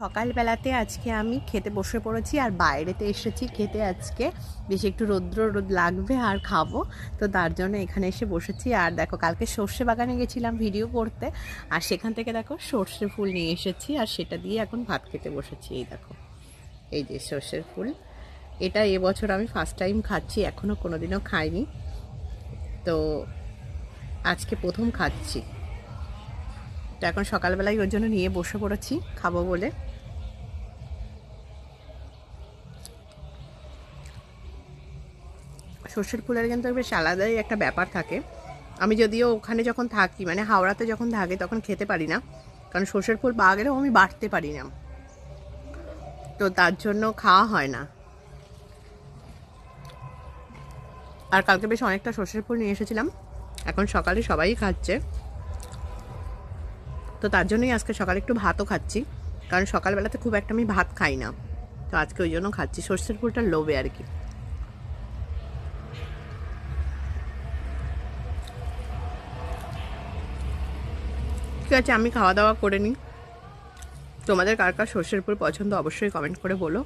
সকালবেলাতে আজকে আমি খেতে বসে পড়েছি আর বাইরেতে এসেছি খেতে। আজকে বেশি একটু রোদ লাগবে আর খাবো, তো তার জন্য এখানে এসে বসেছি। আর দেখো, কালকে সর্ষে বাগানে গেছিলাম ভিডিও করতে, আর সেখান থেকে দেখো সর্ষে ফুল নিয়ে এসেছি, আর সেটা দিয়ে এখন ভাত খেতে বসেছি। এই দেখো, এই যে সর্ষের ফুল, এটা এবছর আমি ফার্স্ট টাইম খাচ্ছি, এখনও কোনোদিনও খাইনি, তো আজকে প্রথম খাচ্ছি। তো এখন সকালবেলায় ওর জন্য নিয়ে বসে পড়েছি খাবো বলে। সর্ষের ফুলের কিন্তু বেশ আলাদাই একটা ব্যাপার থাকে। আমি যদিও ওখানে যখন থাকি, মানে হাওড়াতে যখন থাকি, তখন খেতে পারি না, কারণ সর্ষের ফুল পাওয়া গেলেও আমি বাড়তে পারি না, তো তার জন্য খাওয়া হয় না। আর কালকে বেশ অনেকটা সর্ষের ফুল নিয়ে এসেছিলাম, এখন সকালে সবাই খাচ্ছে, তো তার জন্যই আজকে সকালে একটু ভাতও খাচ্ছি, কারণ সকালবেলাতে খুব একটা আমি ভাত খাই না, তো আজকে ওই জন্য খাচ্ছি সর্ষের ফুলটার লোভে আর কি। ঠিক আছে, আমি খাওয়া দাওয়া করে নিই। তোমাদের কার কার সর্ষের ফুল পছন্দ অবশ্যই কমেন্ট করে বলো।